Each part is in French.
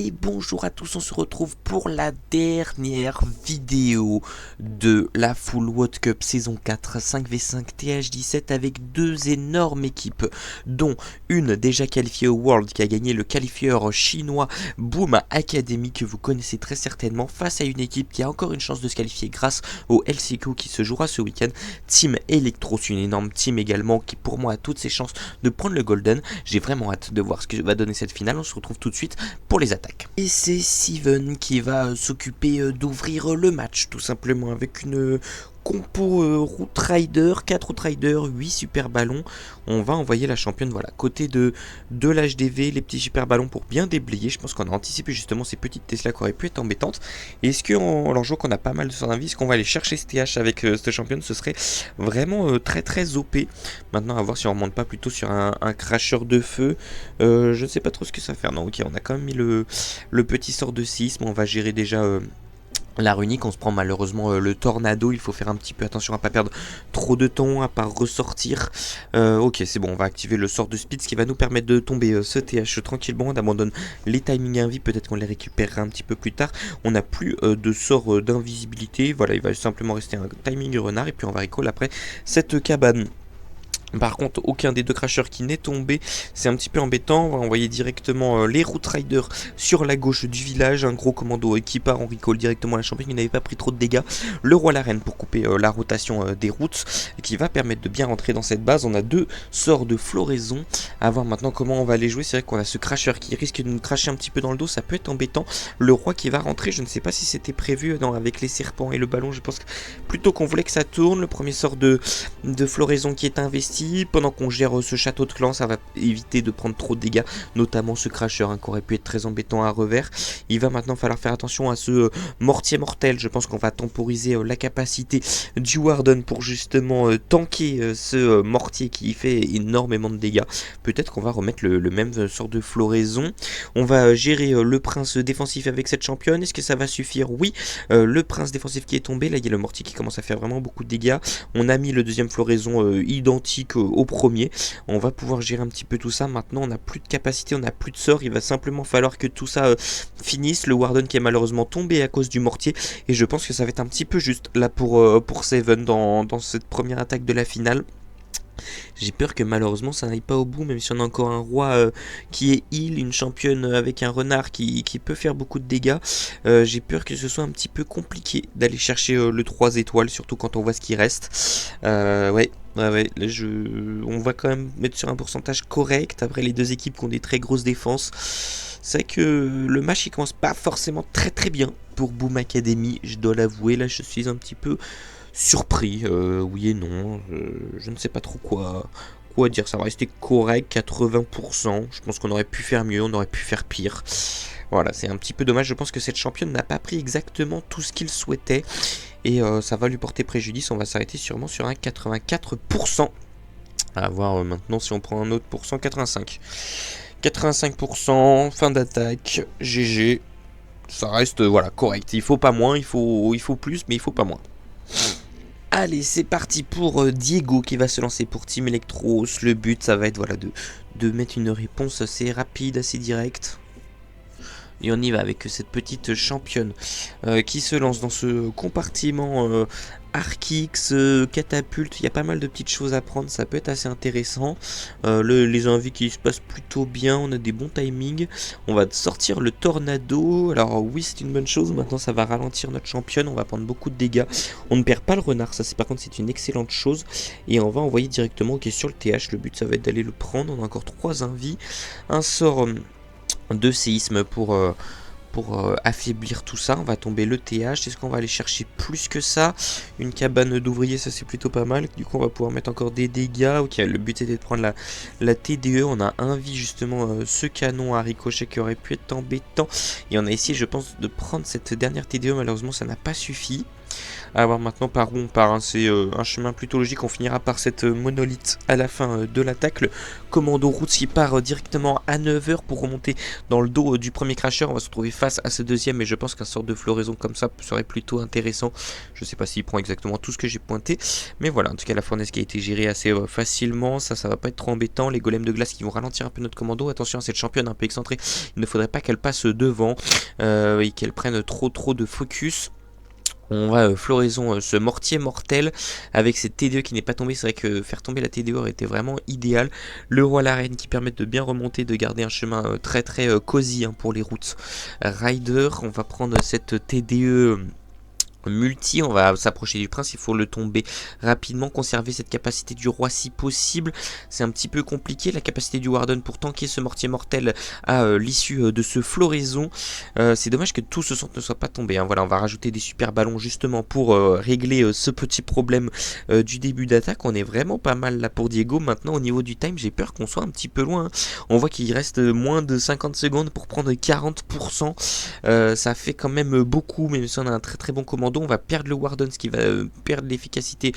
Et bonjour à tous, on se retrouve pour la dernière vidéo de la Full World Cup saison 4 5v5 TH17 avec deux énormes équipes, dont une déjà qualifiée au World qui a gagné le qualifieur chinois Boom Academy que vous connaissez très certainement, face à une équipe qui a encore une chance de se qualifier grâce au LCQ qui se jouera ce week-end, Team Electros, une énorme team également qui pour moi a toutes ses chances de prendre le Golden. J'ai vraiment hâte de voir ce que va donner cette finale, on se retrouve tout de suite pour les attaques. Et c'est Steven qui va s'occuper d'ouvrir le match tout simplement avec une compo Route Rider, 4 Route Rider, 8 super ballons. On va envoyer la championne, voilà, côté de l'HDV, les petits super ballons pour bien déblayer. Je pense qu'on a anticipé justement ces petites Tesla qui auraient pu être embêtantes. Et est-ce alors je vois qu'on a pas mal de sorts d'invis, est-ce qu'on va aller chercher ce TH avec cette championne? Ce serait vraiment très OP. Maintenant à voir si on remonte pas plutôt sur un cracheur de feu. Je ne sais pas trop ce que ça va faire. Non, ok, on a quand même mis le petit sort de séisme. On va gérer déjà la runique, on se prend malheureusement le tornado, il faut faire un petit peu attention à pas perdre trop de temps, à pas ressortir. Ok, c'est bon, on va activer le sort de speed, ce qui va nous permettre de tomber ce TH tranquillement. On abandonne les timings invis, peut-être qu'on les récupérera un petit peu plus tard. On n'a plus de sort d'invisibilité, voilà, il va simplement rester un timing renard, et puis on va recall après cette cabane. Par contre, aucun des deux crashers qui n'est tombé, c'est un petit peu embêtant. On va envoyer directement les Route Riders sur la gauche du village. Un gros commando qui part, on recall directement la championne, il n'avait pas pris trop de dégâts. Le roi la reine pour couper la rotation des routes, qui va permettre de bien rentrer dans cette base. On a deux sorts de floraison. À voir maintenant comment on va les jouer. C'est vrai qu'on a ce crasher qui risque de nous cracher un petit peu dans le dos, ça peut être embêtant. Le roi qui va rentrer, je ne sais pas si c'était prévu avec les serpents et le ballon. Je pense que plutôt qu'on voulait que ça tourne. Le premier sort de floraison qui est investi. Pendant qu'on gère ce château de clan, ça va éviter de prendre trop de dégâts, notamment ce crasher qui aurait pu être très embêtant à revers. Il va maintenant falloir faire attention à ce mortier mortel. Je pense qu'on va temporiser la capacité du Warden pour justement tanker ce mortier qui fait énormément de dégâts. Peut-être qu'on va remettre le même sort de floraison. On va gérer le prince défensif avec cette championne. Est-ce que ça va suffire? Oui. Le prince défensif qui est tombé, là il y a le mortier qui commence à faire vraiment beaucoup de dégâts. On a mis le deuxième floraison identique au premier. On va pouvoir gérer un petit peu tout ça. Maintenant on n'a plus de capacité, on n'a plus de sort. Il va simplement falloir que tout ça finisse. Le Warden qui est malheureusement tombé à cause du mortier, et je pense que ça va être un petit peu juste là pour Seven dans cette première attaque de la finale. J'ai peur que malheureusement ça n'aille pas au bout, même si on a encore un roi qui est heal, une championne avec un renard qui peut faire beaucoup de dégâts. J'ai peur que ce soit un petit peu compliqué d'aller chercher le 3 étoiles, surtout quand on voit ce qui reste. Ouais, là, on va quand même mettre sur un pourcentage correct. Après les deux équipes qui ont des très grosses défenses, c'est vrai que le match il commence pas forcément très bien pour Boom Academy, je dois l'avouer. Là je suis un petit peu surpris, oui et non, je ne sais pas trop quoi dire. Ça va rester correct, 80%. Je pense qu'on aurait pu faire mieux, on aurait pu faire pire. Voilà, c'est un petit peu dommage. Je pense que cette championne n'a pas pris exactement tout ce qu'il souhaitait, et ça va lui porter préjudice. On va s'arrêter sûrement sur un 84%. À voir maintenant si on prend un autre pourcent. 85%, fin d'attaque, GG. Ça reste voilà correct. Il faut pas moins, il faut plus, mais il faut pas moins. Allez, c'est parti pour Diego qui va se lancer pour Team Electros. Le but, ça va être voilà, de mettre une réponse assez rapide, assez directe. Et on y va avec cette petite championne qui se lance dans ce compartiment Archix, catapulte. Il y a pas mal de petites choses à prendre, ça peut être assez intéressant. Les envies qui se passent plutôt bien, on a des bons timings. On va sortir le tornado. Alors oui, c'est une bonne chose. Maintenant ça va ralentir notre championne, on va prendre beaucoup de dégâts. On ne perd pas le renard, ça c'est par contre c'est une excellente chose. Et on va envoyer directement sur le TH. Le but ça va être d'aller le prendre. On a encore 3 envies. Un sort de séisme pour affaiblir tout ça. On va tomber le TH. Est-ce qu'on va aller chercher plus que ça? Une cabane d'ouvriers, ça c'est plutôt pas mal. Du coup on va pouvoir mettre encore des dégâts. Ok, le but c'était de prendre la TDE. On a envie justement ce canon à ricochet qui aurait pu être embêtant, et on a essayé je pense de prendre cette dernière TDE. Malheureusement ça n'a pas suffi. À voir maintenant par où on part, hein. C'est un chemin plutôt logique, on finira par cette monolithe à la fin de l'attaque. Le commando Roots qui part directement à 9h pour remonter dans le dos du premier crasher. On va se retrouver face à ce deuxième, et je pense qu'un sort de floraison comme ça serait plutôt intéressant. Je sais pas s'il prend exactement tout ce que j'ai pointé, mais voilà, en tout cas la fournaise qui a été gérée assez facilement, ça va pas être trop embêtant. Les golems de glace qui vont ralentir un peu notre commando. Attention à cette championne un peu excentrée, il ne faudrait pas qu'elle passe devant et qu'elle prenne trop de focus. On va floraison ce mortier mortel avec cette TDE qui n'est pas tombée. C'est vrai que faire tomber la TDE aurait été vraiment idéal. Le roi, la reine qui permettent de bien remonter, de garder un chemin très cosy pour les routes rider. On va prendre cette TDE multi, on va s'approcher du prince, il faut le tomber rapidement, conserver cette capacité du roi si possible. C'est un petit peu compliqué, la capacité du warden pour tanker ce mortier mortel à l'issue de ce floraison. C'est dommage que tout ce centre ne soit pas tombé, hein. Voilà, on va rajouter des super ballons justement pour régler ce petit problème du début d'attaque. On est vraiment pas mal là pour Diego. Maintenant au niveau du time, j'ai peur qu'on soit un petit peu loin, hein. On voit qu'il reste moins de 50 secondes pour prendre 40%. Ça fait quand même beaucoup, même si on a un très bon commando. On va perdre le Warden, ce qui va perdre l'efficacité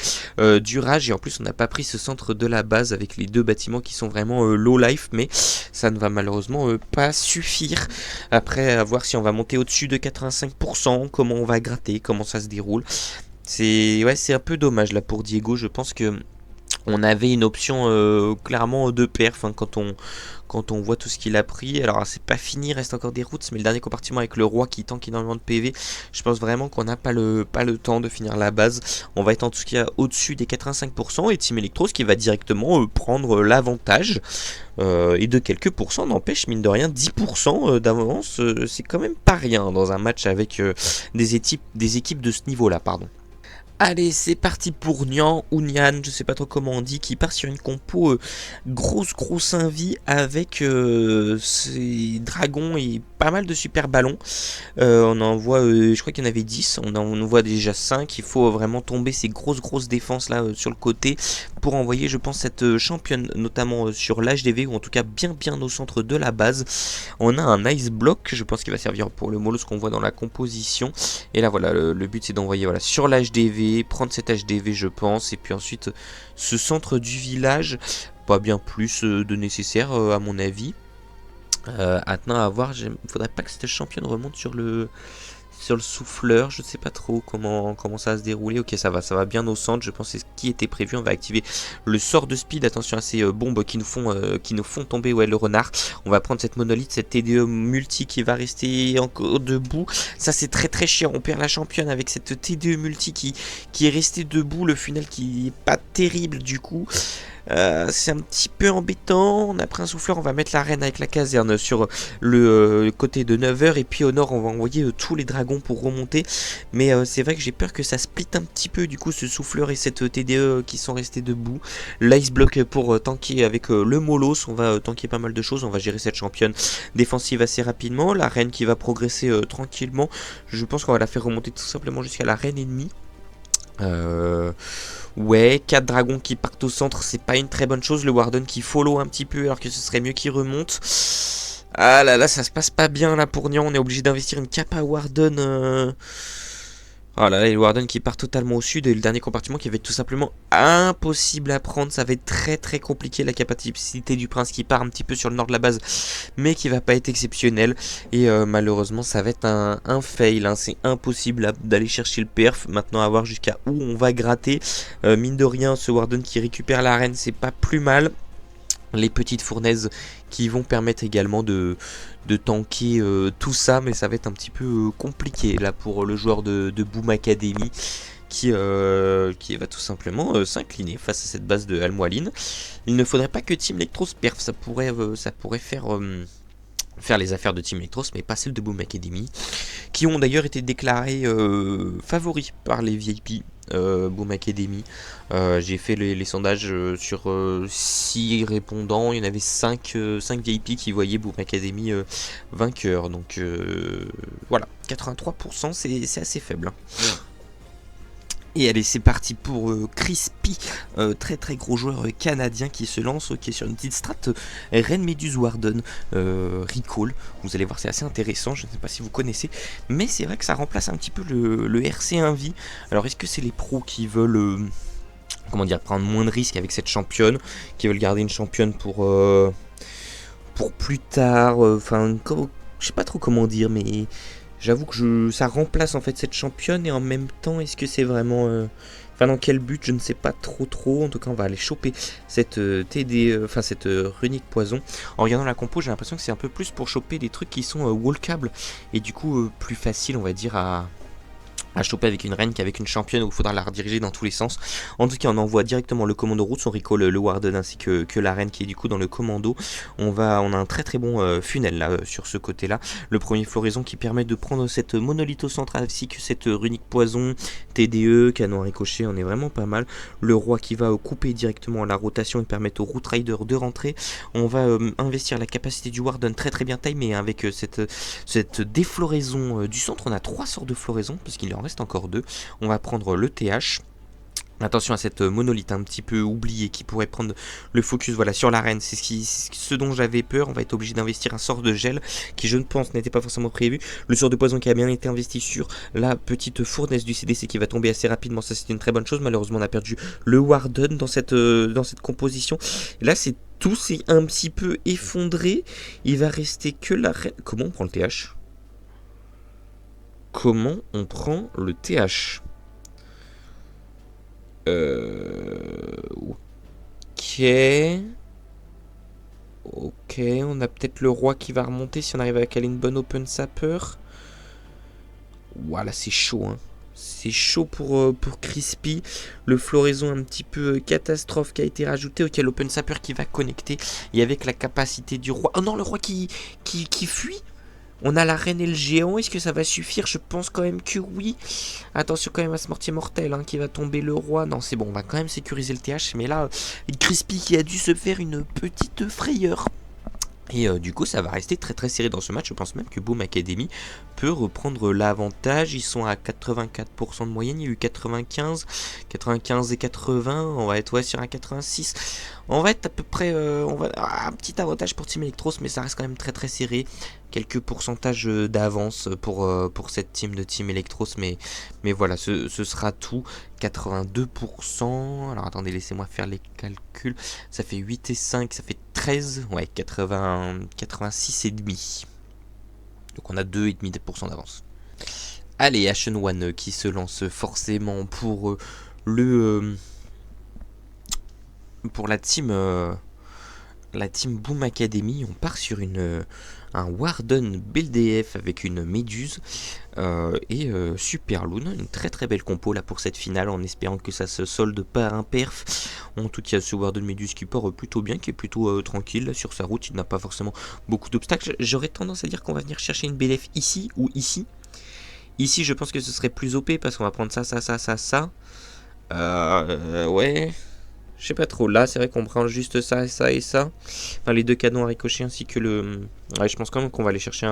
du rage, et en plus on n'a pas pris ce centre de la base avec les deux bâtiments qui sont vraiment low life, mais ça ne va malheureusement pas suffire. Après, à voir si on va monter au-dessus de 85%, comment on va gratter, comment ça se déroule. C'est un peu dommage là pour Diego. Je pense que on avait une option clairement de perf, hein, quand on voit tout ce qu'il a pris. Alors c'est pas fini, il reste encore des routes, mais le dernier compartiment avec le roi qui tank énormément de PV, je pense vraiment qu'on n'a pas le temps de finir la base. On va être en tout cas au-dessus des 85%, et Team Electros qui va directement prendre l'avantage, et de quelques pourcents, n'empêche mine de rien 10% d'avance, c'est quand même pas rien dans un match avec des équipes de ce niveau là, pardon. Allez, c'est parti pour Nian ou Nian, je sais pas trop comment on dit, qui part sur une compo grosse invie avec ses dragons et pas mal de super ballons. On en voit, je crois qu'il y en avait 10, on en voit déjà 5. Il faut vraiment tomber ces grosses défenses là sur le côté pour envoyer, je pense, cette championne, notamment sur l'HDV, ou en tout cas bien au centre de la base. On a un ice block, je pense qu'il va servir pour le mollo, ce qu'on voit dans la composition. Et là voilà, le but c'est d'envoyer sur l'HDV, prendre cet HDV je pense, et puis ensuite ce centre du village, pas bien plus de nécessaire à mon avis. Maintenant à voir, il faudrait pas que cette championne remonte sur le souffleur, je sais pas trop comment ça va se dérouler. Ok, ça va bien au centre, je pense que c'est ce qui était prévu. On va activer le sort de speed, attention à ces bombes qui nous font tomber le renard. On va prendre cette monolithe, cette TDE multi qui va rester encore debout. Ça c'est très chiant, on perd la championne avec cette TDE multi qui est restée debout, le funnel qui est pas terrible du coup. C'est un petit peu embêtant. On a pris un souffleur, on va mettre la reine avec la caserne sur le côté de 9h, et puis au nord on va envoyer tous les dragons pour remonter. Mais c'est vrai que j'ai peur que ça split un petit peu du coup, ce souffleur et cette TDE qui sont restés debout. L'ice block pour tanker avec le molos, on va tanker pas mal de choses. On va gérer cette championne défensive assez rapidement. La reine qui va progresser tranquillement. Je pense qu'on va la faire remonter tout simplement jusqu'à la reine ennemie. Ouais, 4 dragons qui partent au centre, c'est pas une très bonne chose. Le Warden qui follow un petit peu alors que ce serait mieux qu'il remonte. Ah là, ça se passe pas bien là pour Nian, on est obligé d'investir une capa Warden. Oh là là, les Warden qui part totalement au sud, et le dernier compartiment qui va être tout simplement impossible à prendre. Ça va être très compliqué, la capacité du prince qui part un petit peu sur le nord de la base, mais qui va pas être exceptionnel. Et malheureusement ça va être un fail, hein. C'est impossible d'aller chercher le perf. Maintenant à voir jusqu'à où on va gratter. Mine de rien, ce Warden qui récupère l'arène, c'est pas plus mal. Les petites fournaises qui vont permettre également de tanker tout ça, mais ça va être un petit peu compliqué là pour le joueur de Boom Academy qui va tout simplement s'incliner face à cette base de Almoaline. Il ne faudrait pas que Team Electros perf, ça pourrait faire les affaires de Team Electros, mais pas celles de Boom Academy, qui ont d'ailleurs été déclarés favoris par les VIP. Boom Academy, j'ai fait les sondages sur 6 répondants, il y en avait 5 VIP qui voyaient Boom Academy vainqueur, donc voilà, 83% c'est assez faible, hein. Et allez, c'est parti pour Crispy, très très gros joueur canadien qui se lance, qui est sur une petite strat Reine Méduse Warden Recall. Vous allez voir, c'est assez intéressant, je ne sais pas si vous connaissez, mais c'est vrai que ça remplace un petit peu le RC1V. Alors est-ce que c'est les pros qui veulent, comment dire, prendre moins de risques avec cette championne, qui veulent garder une championne pour plus tard, enfin, je sais pas trop comment dire, mais j'avoue que ça remplace en fait cette championne et en même temps, est-ce que c'est vraiment... Enfin, dans quel but, je ne sais pas trop. En tout cas, on va aller choper cette enfin cette runique poison. En regardant la compo, j'ai l'impression que c'est un peu plus pour choper des trucs qui sont walkables et du coup plus facile, on va dire, à choper avec une reine qu'avec une championne où il faudra la rediriger dans tous les sens. En tout cas, on envoie directement le commando route, on recall le Warden ainsi que la reine qui est du coup dans le commando. On a un très bon funnel là sur ce côté là. Le premier floraison qui permet de prendre cette monolitho centrale ainsi que cette runique poison, TDE, canon à ricochet, on est vraiment pas mal. Le roi qui va couper directement la rotation et permettre au Route Rider de rentrer. On va investir la capacité du Warden très bien timé avec cette défloraison du centre. On a 3 sorts de floraison parce qu'il en reste encore 2. On va prendre le TH. Attention à cette monolithe un petit peu oubliée qui pourrait prendre le focus voilà, sur la reine. C'est ce dont j'avais peur. On va être obligé d'investir un sort de gel qui, je ne pense, n'était pas forcément prévu. Le sort de poison qui a bien été investi sur la petite fournaise du CDC qui va tomber assez rapidement. Ça, c'est une très bonne chose. Malheureusement, on a perdu le Warden dans cette composition. Et là, tout s'est un petit peu effondré. Il va rester que la reine. Comment on prend le TH ? Comment on prend le TH ? Ok, on a peut-être le roi qui va remonter si on arrive à caler une bonne open sapper. Voilà, c'est chaud, hein. C'est chaud pour Crispy. Le floraison un petit peu catastrophe qui a été rajouté. Ok, l'open sapper qui va connecter. Et avec la capacité du roi. Oh non, le roi qui fuit. On a la reine et le géant, est-ce que ça va suffire? Je pense quand même que oui. Attention quand même à ce mortier mortel hein, qui va tomber le roi. Non c'est bon, on va quand même sécuriser le TH. Mais là, Crispy qui a dû se faire une petite frayeur. Et du coup ça va rester très serré dans ce match. Je pense même que Boom Academy peut reprendre l'avantage. Ils sont à 84% de moyenne. Il y a eu 95 et 80. On va être sur un 86. On va être à peu près un petit avantage pour Team Electros, mais ça reste quand même très serré. Quelques pourcentages d'avance pour cette team de Team Electros, mais voilà, ce sera tout. 82%. Alors attendez, laissez-moi faire les calculs. Ça fait 8 et 5, ça fait 13. Ouais, 86 et demi. Donc on a 2,5% d'avance. Allez, Ashen One qui se lance forcément pour pour la team Boom Academy. On part sur un Warden BLDF avec une Méduse et Super Loon. Une très belle compo là pour cette finale, en espérant que ça se solde par un perf. En tout cas, ce Warden Méduse qui part plutôt bien, qui est plutôt tranquille sur sa route. Il n'a pas forcément beaucoup d'obstacles. J'aurais tendance à dire qu'on va venir chercher une BLF ici ou ici. Ici, je pense que ce serait plus OP parce qu'on va prendre ça. Ouais. Je sais pas trop, là c'est vrai qu'on prend juste ça et ça. Enfin, les 2 canons à ricochet ainsi que le... Ouais, je pense quand même qu'on va aller chercher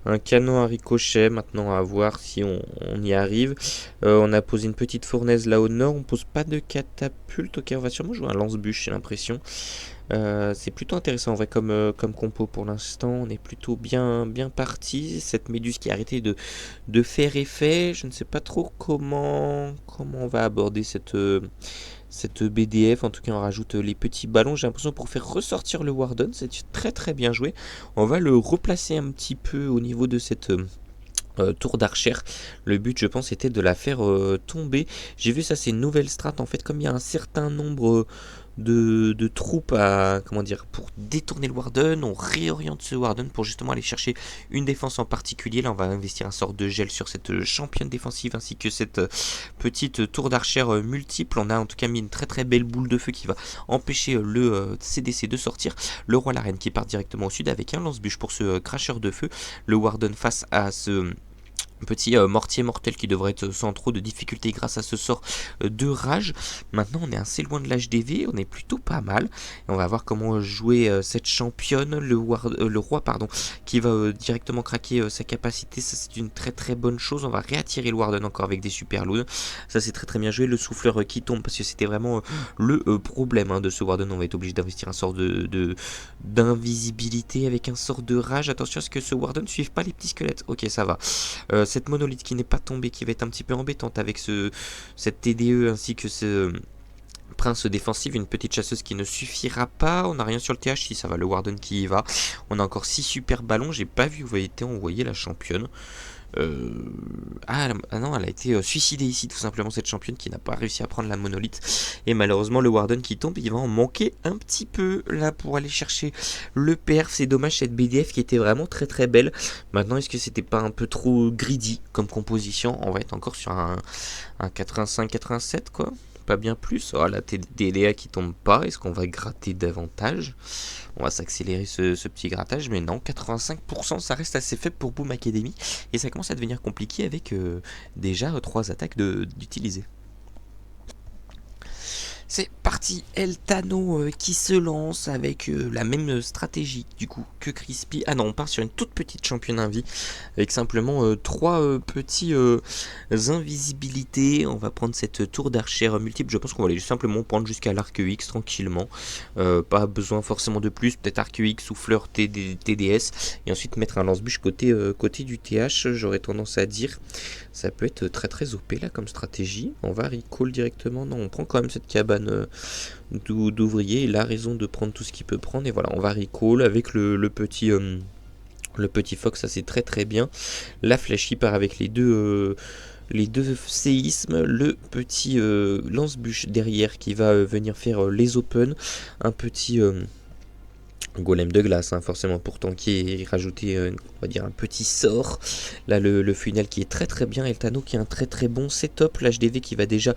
un canon à ricochet maintenant, à voir si on y arrive. On a posé une petite fournaise là au nord, on pose pas de catapulte. Ok, on va sûrement jouer un lance-bûche, j'ai l'impression. C'est plutôt intéressant en vrai comme compo pour l'instant. On est plutôt bien parti. Cette méduse qui a arrêté de faire effet. Je ne sais pas trop comment on va aborder cette BDF. En tout cas, on rajoute les petits ballons. J'ai l'impression pour faire ressortir le Warden. C'est très bien joué. On va le replacer un petit peu au niveau de cette tour d'archer. Le but, je pense, était de la faire tomber. J'ai vu ça, c'est une nouvelle strat. En fait, comme il y a un certain nombre de troupes pour détourner le Warden, on réoriente ce Warden pour justement aller chercher une défense en particulier. Là on va investir un sort de gel sur cette championne défensive ainsi que cette petite tour d'archer multiple. On a en tout cas mis une très belle boule de feu qui va empêcher le CDC de sortir. Le roi la reine qui part directement au sud avec un lance-bûche pour ce cracheur de feu. Le Warden face à ce Petit mortier mortel qui devrait être sans trop de difficultés grâce à ce sort de rage. Maintenant on est assez loin de l'HDV, on est plutôt pas mal. Et on va voir comment jouer cette championne, le roi pardon, qui va directement craquer sa capacité. Ça c'est une très très bonne chose. On va réattirer le Warden encore avec des super loons. Ça c'est très très bien joué. Le souffleur qui tombe parce que c'était vraiment le problème de ce Warden. On va être obligé d'investir un sort d'invisibilité avec un sort de rage. Attention à ce que ce Warden ne suive pas les petits squelettes. Ok, ça va. Cette monolithe qui n'est pas tombée, qui va être un petit peu embêtante avec cette TDE ainsi que ce prince défensif, une petite chasseuse qui ne suffira pas. On n'a rien sur le TH, si ça va, le Warden qui y va. On a encore 6 super ballons, j'ai pas vu où a été envoyée la championne. Non, elle a été suicidée ici tout simplement, cette championne qui n'a pas réussi à prendre la monolithe. Et malheureusement le Warden qui tombe, il va en manquer un petit peu là pour aller chercher le perf. C'est dommage, cette BDF qui était vraiment très très belle. Maintenant est-ce que c'était pas un peu trop greedy comme composition? On va être encore sur un 85-87 quoi, pas bien plus. Oh la TDA qui tombe pas, est-ce qu'on va gratter davantage? On va s'accélérer ce petit grattage, mais non, 85% ça reste assez faible pour Boom Academy, et ça commence à devenir compliqué avec déjà 3 attaques d'utiliser. C'est parti, Eltano qui se lance avec la même stratégie du coup que Crispy. Ah non, on part sur une toute petite championne invie avec simplement 3 petits invisibilités. On va prendre cette tour d'archer multiple. Je pense qu'on va aller simplement prendre jusqu'à l'arc X tranquillement. Pas besoin forcément de plus, peut-être arc X, souffleur TDS et ensuite mettre un lance-bûche côté du TH. J'aurais tendance à dire ça peut être très très OP là comme stratégie. On va recall directement. Non, on prend quand même cette cabane d'ouvrier. Il a raison de prendre tout ce qu'il peut prendre. Et voilà, on va recall avec le petit fox. Ça c'est très très bien. La flèche qui part avec les deux séismes, le petit lance-bûche derrière qui va venir faire les open, un petit golem de glace, forcément pour tanker et rajouter on va dire un petit sort. Là le funnel qui est très très bien, Eltano qui a un très très bon setup, l'HDV qui va déjà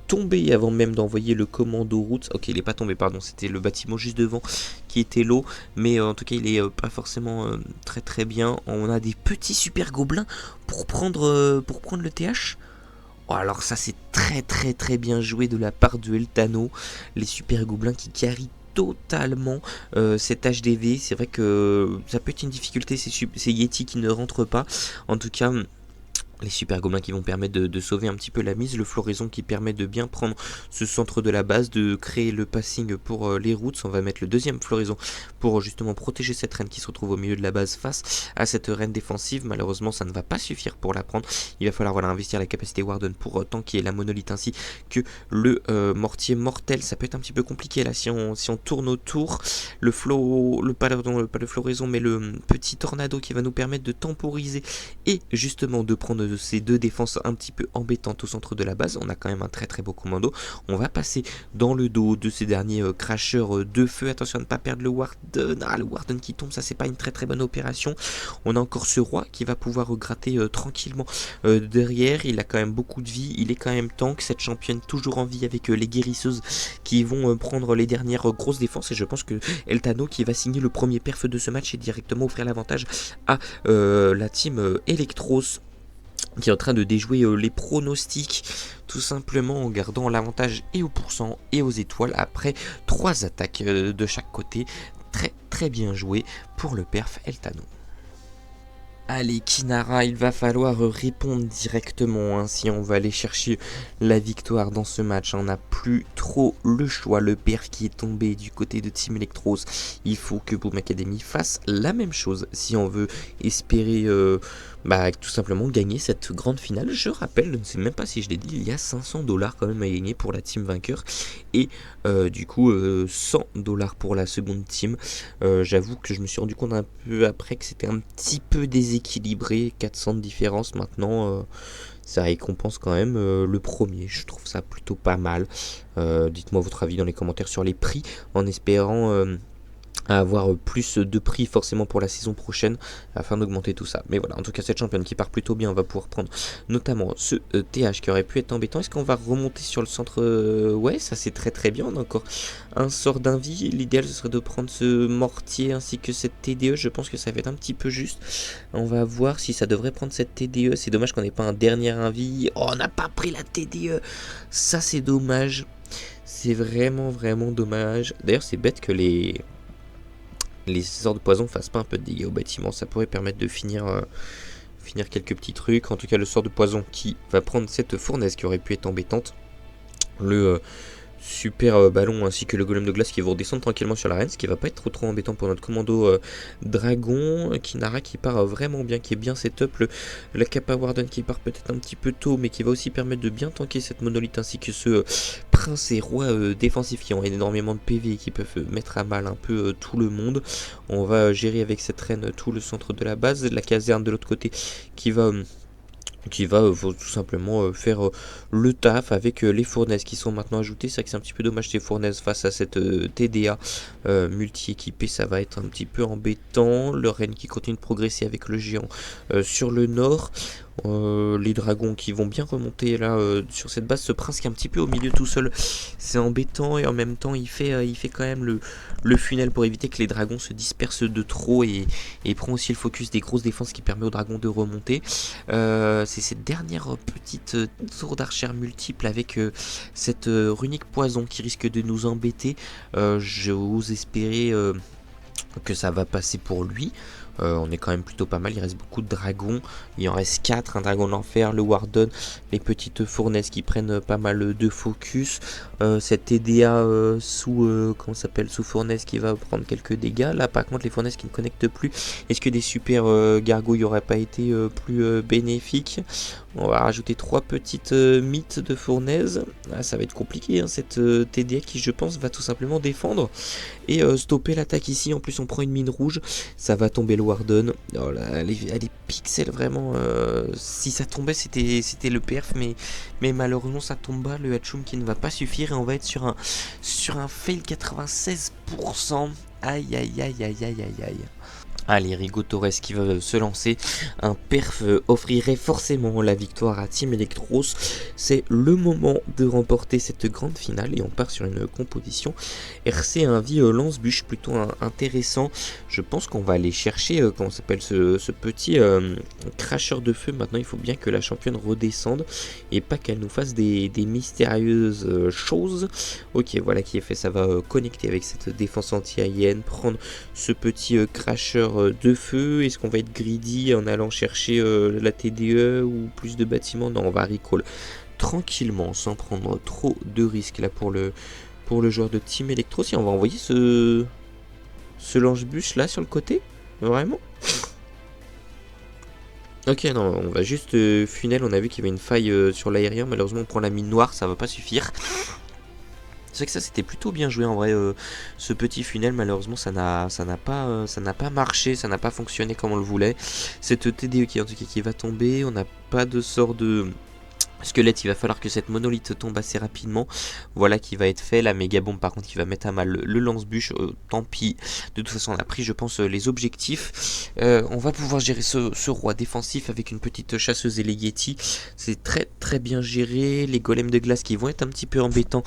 tomber avant même d'envoyer le commando route. Ok, il n'est pas tombé, pardon, c'était le bâtiment juste devant qui était low, mais en tout cas il est pas forcément très très bien. On a des petits super gobelins pour prendre le TH. Oh, alors ça c'est très très très bien joué de la part de Eltano, les super gobelins qui carry totalement cet HDV. C'est vrai que ça peut être une difficulté, ces Yeti qui ne rentrent pas. En tout cas, les super gobelins qui vont permettre de sauver un petit peu la mise, le floraison qui permet de bien prendre ce centre de la base, de créer le passing pour les routes. On va mettre le deuxième floraison pour justement protéger cette reine qui se retrouve au milieu de la base face à cette reine défensive. Malheureusement ça ne va pas suffire pour la prendre, il va falloir investir la capacité Warden pour tanker la monolithe ainsi que le mortier mortel. Ça peut être un petit peu compliqué là si on tourne autour. Le floraison mais le petit tornado qui va nous permettre de temporiser et justement de prendre ces 2 défenses un petit peu embêtantes au centre de la base. On a quand même un très très beau commando. On va passer dans le dos de ces derniers crashers de feu. Attention à ne pas perdre le Warden. Ah, le Warden qui tombe, ça c'est pas une très très bonne opération. On a encore ce roi qui va pouvoir gratter tranquillement derrière. Il a quand même beaucoup de vie, il est quand même tank. Cette championne toujours en vie avec les guérisseuses qui vont prendre les dernières grosses défenses, et je pense que Eltano qui va signer le premier perf de ce match et directement offrir l'avantage à la team Electros, qui est en train de déjouer les pronostics tout simplement en gardant l'avantage et au pourcent et aux étoiles après 3 attaques de chaque côté. Très très bien joué pour le perf Eltano. Allez Kinara, il va falloir répondre directement si on va aller chercher la victoire dans ce match. On n'a plus trop le choix. Le perf qui est tombé du côté de Team Electros, il faut que Boom Academy fasse la même chose si on veut espérer tout simplement gagner cette grande finale. Je rappelle, je ne sais même pas si je l'ai dit, il y a 500$ quand même à gagner pour la team vainqueur et du coup 100$ pour la seconde team. J'avoue que je me suis rendu compte un peu après que c'était un petit peu déséquilibré, 400 de différence maintenant. Ça récompense quand même le premier, je trouve ça plutôt pas mal. Dites-moi votre avis dans les commentaires sur les prix en espérant à avoir plus de prix forcément pour la saison prochaine afin d'augmenter tout ça. Mais voilà, en tout cas cette championne qui part plutôt bien, on va pouvoir prendre notamment ce TH qui aurait pu être embêtant. Est-ce qu'on va remonter sur le centre Ouais, ça c'est très très bien, on a encore un sort d'invie. L'idéal ce serait de prendre ce mortier ainsi que cette TDE, je pense que ça va être un petit peu juste. On va voir si ça devrait prendre cette TDE, c'est dommage qu'on n'ait pas un dernier invie. Oh, on n'a pas pris la TDE, ça c'est dommage. C'est vraiment vraiment dommage. D'ailleurs c'est bête que les sorts de poison fassent pas un peu de dégâts au bâtiment, ça pourrait permettre de finir quelques petits trucs. En tout cas le sort de poison qui va prendre cette fournaise qui aurait pu être embêtante, le super ballon ainsi que le golem de glace qui vont redescendre tranquillement sur l'arène, ce qui va pas être trop embêtant pour notre commando dragon. Kinara qui part vraiment bien, qui est bien setup, la Kappa Warden qui part peut-être un petit peu tôt mais qui va aussi permettre de bien tanker cette monolithe ainsi que ce prince et roi défensif qui ont énormément de PV et qui peuvent mettre à mal un peu tout le monde. On va gérer avec cette reine tout le centre de la base, la caserne de l'autre côté qui va tout simplement faire le taf avec les fournaises qui sont maintenant ajoutées. C'est vrai que c'est un petit peu dommage ces fournaises face à cette TDA multi-équipée, ça va être un petit peu embêtant. Le Rennes qui continue de progresser avec le géant sur le nord. Les dragons qui vont bien remonter là sur cette base. Ce prince qui est un petit peu au milieu tout seul, c'est embêtant et en même temps il fait quand même le funnel pour éviter que les dragons se dispersent de trop et prend aussi le focus des grosses défenses qui permet aux dragons de remonter. C'est cette dernière petite tour d'archère multiple avec cette runique poison qui risque de nous embêter. J'ose espérer que ça va passer pour lui. On est quand même plutôt pas mal, il reste beaucoup de dragons, il en reste 4, un dragon d'enfer, le Warden, les petites fournaises qui prennent pas mal de focus, cette TDA sous fournaise qui va prendre quelques dégâts. Là par contre les fournaises qui ne connectent plus, est-ce que des super gargouilles n'auraient pas été plus bénéfiques? On va rajouter 3 petites mythes de fournaise. Ah, ça va être compliqué hein, cette TDA qui je pense va tout simplement défendre et stopper l'attaque ici. En plus on prend une mine rouge, ça va tomber le Warden. Oh là, elle est pixel vraiment. Si ça tombait c'était le perf, mais malheureusement ça tombe pas. Le Hatchoum qui ne va pas suffire et on va être sur un fail 96%. Aïe aïe aïe aïe aïe aïe aïe. Allez, Rigo Torres qui va se lancer. Un perf offrirait forcément la victoire à Team Electros. C'est le moment de remporter cette grande finale et on part sur une composition RC Invi lance-bûche plutôt intéressant. Je pense qu'on va aller chercher comment s'appelle ce petit cracheur de feu. Maintenant il faut bien que la championne redescende et pas qu'elle nous fasse des mystérieuses choses. Ok, voilà qui est fait, ça va connecter avec cette défense anti-AIN, prendre ce petit cracheur de feu. Est-ce qu'on va être greedy en allant chercher la TDE ou plus de bâtiments? Non, on va recall tranquillement sans prendre trop de risques là pour le joueur de Team Electro. Si on va envoyer ce lance-bûche là sur le côté, vraiment. Ok, non, on va juste funnel. On a vu qu'il y avait une faille sur l'aérien. Malheureusement on prend la mine noire, ça va pas suffire. C'est vrai que ça c'était plutôt bien joué en vrai, ce petit funnel. Malheureusement ça n'a pas marché, ça n'a pas fonctionné comme on le voulait. Cette TDE qui en tout cas qui va tomber, on n'a pas de sort de squelette, il va falloir que cette monolithe tombe assez rapidement. Voilà qui va être fait. La méga bombe par contre qui va mettre à mal le lance-bûche. Tant pis. De toute façon on a pris je pense les objectifs. On va pouvoir gérer ce roi défensif avec une petite chasseuse et les Yeti. C'est très très bien géré. Les golems de glace qui vont être un petit peu embêtants.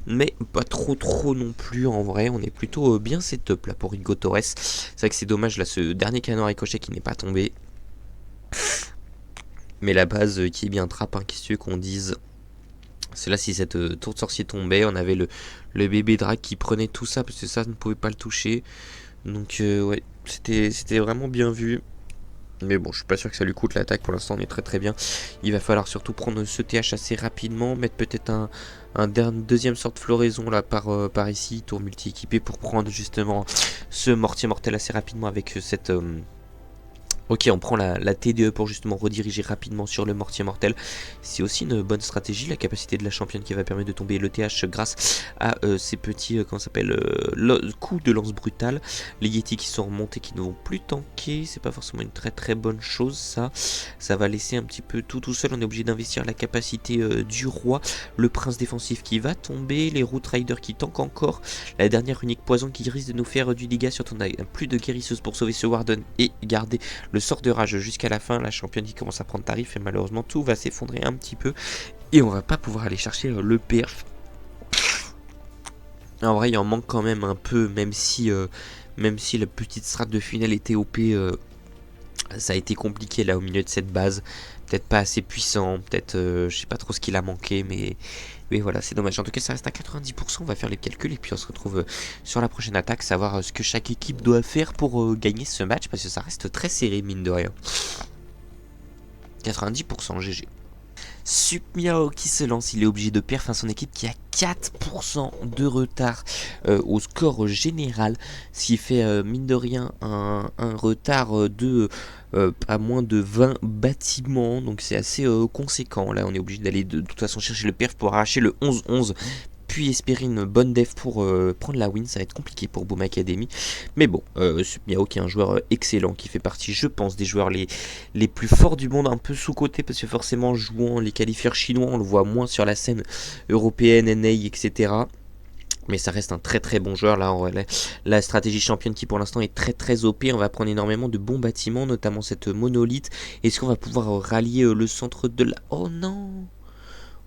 Mais pas trop non plus en vrai. On est plutôt bien setup là pour Rigo Torres. C'est vrai que c'est dommage là ce dernier canon ricochet qui n'est pas tombé. Mais la base qui est bien trappe, hein, qu'est-ce que tu veux qu'on dise? C'est là si cette tour de sorcier tombait, on avait le bébé drac qui prenait tout ça parce que ça ne pouvait pas le toucher. Donc ouais, c'était vraiment bien vu. Mais bon, je suis pas sûr que ça lui coûte l'attaque. Pour l'instant, on est très très bien. Il va falloir surtout prendre ce TH assez rapidement, mettre peut-être un deuxième sort de floraison là par ici, tour multi-équipé pour prendre justement ce mortier mortel assez rapidement avec cette Ok, on prend la TDE pour justement rediriger rapidement sur le mortier mortel. C'est aussi une bonne stratégie, la capacité de la championne qui va permettre de tomber le TH grâce à ces petits, comment ça s'appelle, coups de lance brutale. Les Yeti qui sont remontés, qui ne vont plus tanker, c'est pas forcément une très bonne chose ça. Ça va laisser un petit peu tout seul, on est obligé d'investir la capacité du roi. Le prince défensif qui va tomber, les route riders qui tankent encore. La dernière unique poison qui risque de nous faire du dégât, surtout on a plus de guérisseuse pour sauver ce Warden et garder le sort de rage jusqu'à la fin. La championne qui commence à prendre tarif et malheureusement tout va s'effondrer un petit peu et on va pas pouvoir aller chercher le perf. En vrai il en manque quand même un peu, même si la petite strat de finale était OP, ça a été compliqué là au milieu de cette base. Peut-être pas assez puissant, peut-être je sais pas trop ce qu'il a manqué, mais voilà, c'est dommage. En tout cas, ça reste à 90%. On va faire les calculs et puis on se retrouve sur la prochaine attaque, savoir ce que chaque équipe doit faire pour gagner ce match, parce que ça reste très serré, mine de rien. 90% GG. Sup Miao qui se lance, il est obligé de perf son équipe qui a 4% de retard au score général, ce qui fait mine de rien un retard de pas moins de 20 bâtiments, donc c'est assez conséquent. Là on est obligé d'aller de toute façon chercher le perf pour arracher le 11-11, puis espérer une bonne def pour prendre la win. Ça va être compliqué pour Boom Academy, mais bon, Miao qui est un joueur excellent, qui fait partie je pense des joueurs les plus forts du monde, un peu sous-côté parce que forcément jouant les qualifieurs chinois on le voit moins sur la scène européenne, NA, etc. Mais ça reste un très bon joueur. Là, la stratégie championne qui pour l'instant est très OP. On va prendre énormément de bons bâtiments, notamment cette monolithe. Est-ce qu'on va pouvoir rallier le centre de la... Oh non,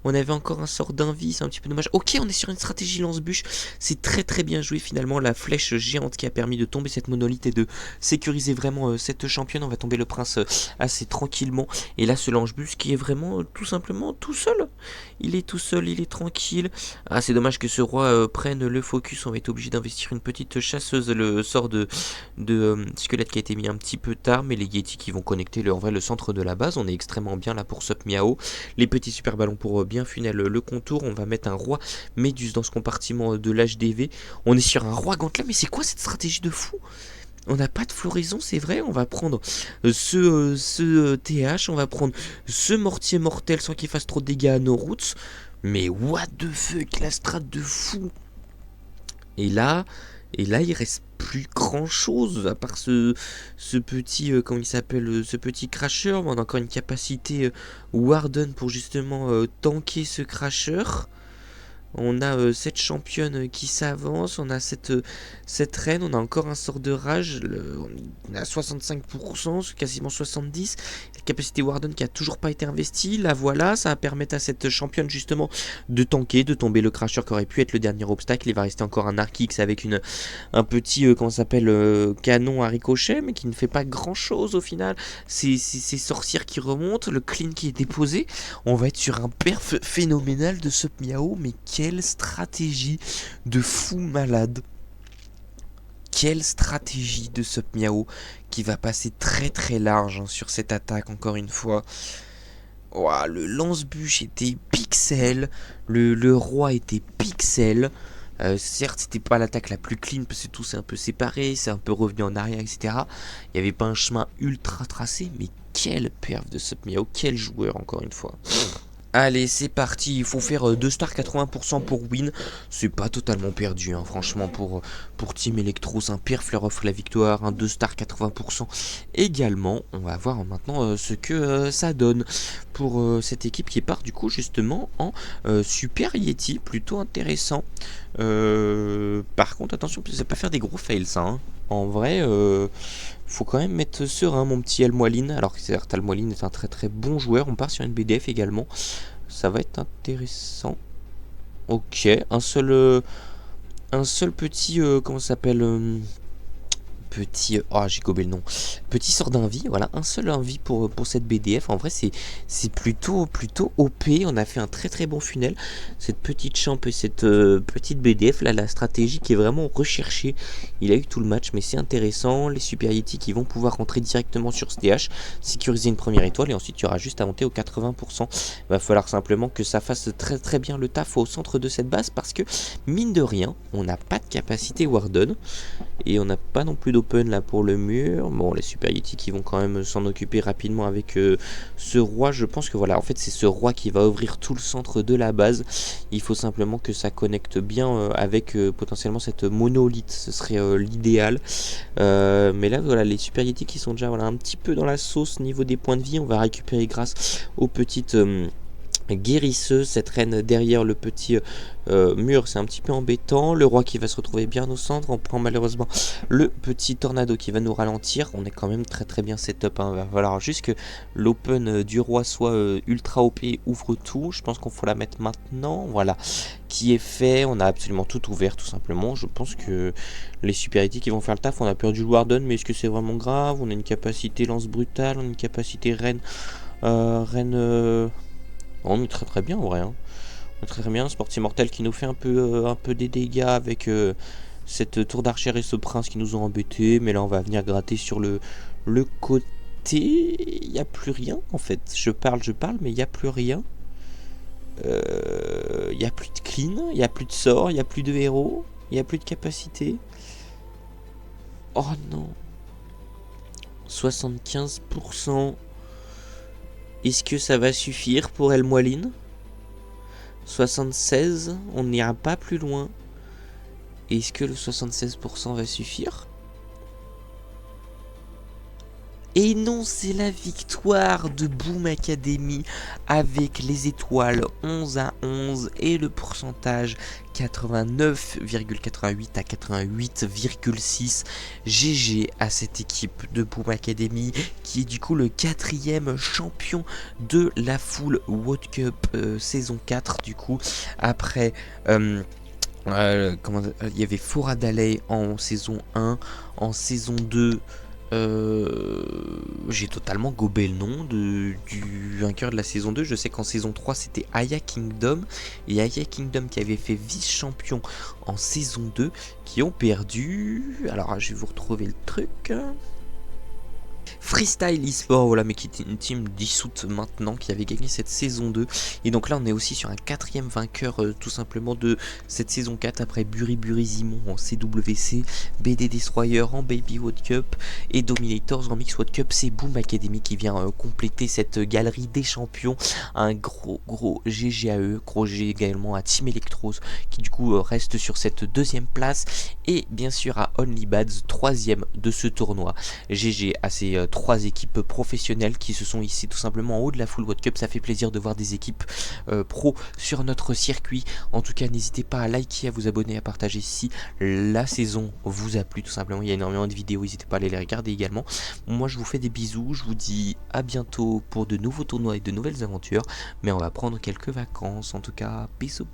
on avait encore un sort d'invie, c'est un petit peu dommage. Ok, on est sur une stratégie lance-bûche. C'est très bien joué finalement. La flèche géante qui a permis de tomber cette monolithe et de sécuriser vraiment cette championne. On va tomber le prince assez tranquillement. Et là, ce lance-bûche qui est vraiment tout simplement tout seul. Il est tout seul, il est tranquille. Ah, c'est dommage que ce roi prenne le focus. On va être obligé d'investir une petite chasseuse. Le sort de squelette qui a été mis un petit peu tard. Mais les Yeti qui vont connecter en vrai le centre de la base. On est extrêmement bien là pour Sup Miao. Les petits super ballons pour bien funnel le contour. On va mettre un roi Méduse dans ce compartiment de l'HDV. On est sur un roi Gantlet, mais c'est quoi cette stratégie de fou? On n'a pas de floraison, c'est vrai. On va prendre ce TH, on va prendre ce mortier mortel sans qu'il fasse trop de dégâts à nos routes. Mais what the fuck, la strat de fou. Et là il reste plus grand chose à part ce petit comment il s'appelle, ce petit crasher. On a encore une capacité Warden pour justement tanker ce crasher. On a cette championne qui s'avance, on a cette reine, on a encore un sort de rage, on a 65%, quasiment 70%, la capacité Warden qui a toujours pas été investie, la voilà, ça va permettre à cette championne justement de tanker, de tomber le crasher qui aurait pu être le dernier obstacle. Il va rester encore un Arc X avec un petit, comment ça s'appelle, canon à ricochet, mais qui ne fait pas grand chose au final. Ces sorcières qui remontent, le clean qui est déposé, on va être sur un perf phénoménal de Sup Miao, mais quelle stratégie de fou malade. Quelle stratégie de Sup Miao qui va passer très large sur cette attaque encore une fois. Ouah, le lance-bûche était pixel, le roi était pixel. Certes, c'était pas l'attaque la plus clean parce que tout s'est un peu séparé, c'est un peu revenu en arrière, etc. Il n'y avait pas un chemin ultra tracé, mais quelle perf de Sup Miao, quel joueur encore une fois. Allez, c'est parti, il faut faire 2 stars 80% pour win. C'est pas totalement perdu, hein, franchement, pour Team Electros. Un perf leur offre la victoire, un 2 stars 80% également. On va voir maintenant ce que ça donne pour cette équipe qui part du coup justement en Super Yeti, plutôt intéressant. Par contre, attention, ça peut faire des gros fails, ça. Hein. En vrai, faut quand même mettre serein, mon petit Almoine. Alors que certes, Almoine est un très bon joueur. On part sur une BDF également. Ça va être intéressant. Ok, un seul petit, comment ça s'appelle, petit, oh j'ai gobé le nom, petit sort d'invie, voilà, un seul invie pour cette BDF. En vrai c'est plutôt OP. On a fait un très bon funnel, cette petite champ et cette petite BDF là, la stratégie qui est vraiment recherchée. Il a eu tout le match, mais c'est intéressant. Les Super Yeti qui vont pouvoir rentrer directement sur ce TH, sécuriser une première étoile, et ensuite il y aura juste à monter au 80%. Il va falloir simplement que ça fasse très bien le taf au centre de cette base, parce que mine de rien on n'a pas de capacité Warden et on n'a pas non plus d'open là pour le mur. Bon, les Super Yeti qui vont quand même s'en occuper rapidement avec ce roi. Je pense que voilà, en fait c'est ce roi qui va ouvrir tout le centre de la base. Il faut simplement que ça connecte bien avec potentiellement cette monolithe, ce serait l'idéal. Mais là voilà, les Super Yeti qui sont déjà voilà, un petit peu dans la sauce niveau des points de vie. On va récupérer grâce aux petites guérisseuse, cette reine derrière le petit mur, c'est un petit peu embêtant. Le roi qui va se retrouver bien au centre, on prend malheureusement le petit tornado qui va nous ralentir. On est quand même très bien setup, hein. Il va falloir juste que l'open du roi soit ultra OP, ouvre tout. Je pense qu'on faut la mettre maintenant, voilà, qui est fait. On a absolument tout ouvert tout simplement. Je pense que les supériorités qui vont faire le taf. On a perdu le Warden, mais est-ce que c'est vraiment grave? On a une capacité lance brutale, on a une capacité reine on est très bien en vrai, hein. On est très bien, Sport Immortel qui nous fait un peu des dégâts avec cette tour d'archère et ce prince qui nous ont embêtés. Mais là on va venir gratter sur le côté. Il n'y a plus rien en fait. Je parle, mais il n'y a plus rien. Il n'y a plus de clean, il n'y a plus de sort, il n'y a plus de héros, il n'y a plus de capacité. Oh non. 75%. Est-ce que ça va suffire pour El Moaline? 76, on n'ira pas plus loin. Est-ce que le 76% va suffire? Et non, c'est la victoire de Boom Academy avec les étoiles 11-11 et le pourcentage 89,88 à 88,6. GG à cette équipe de Boom Academy qui est du coup le 4e champion de la Full World Cup saison 4 du coup après... il y avait Foradalay en saison 1, en saison 2... j'ai totalement gobé le nom du vainqueur de la saison 2. Je sais qu'en saison 3 c'était Aya Kingdom. Et Aya Kingdom qui avait fait vice-champion en saison 2, qui ont perdu. Alors je vais vous retrouver le truc. Freestyle eSport, voilà, mais qui était une team dissoute maintenant, qui avait gagné cette saison 2. Et donc là on est aussi sur un 4e vainqueur tout simplement de cette saison 4 après Burizimon en CWC, BD Destroyer en Baby World Cup et Dominators en Mix World Cup. C'est Boom Academy qui vient compléter cette galerie des champions. Un gros GG à eux, gros G également à Team Electros qui du coup reste sur cette 2e place. Et bien sûr à OnlyBads, 3e de ce tournoi. GG à ces 3 équipes professionnelles qui se sont ici tout simplement en haut de la Full World Cup. Ça fait plaisir de voir des équipes pro sur notre circuit. En tout cas n'hésitez pas à liker, à vous abonner, à partager si la saison vous a plu tout simplement. Il y a énormément de vidéos, n'hésitez pas à aller les regarder également. Moi je vous fais des bisous, je vous dis à bientôt pour de nouveaux tournois et de nouvelles aventures. Mais on va prendre quelques vacances, en tout cas bisous.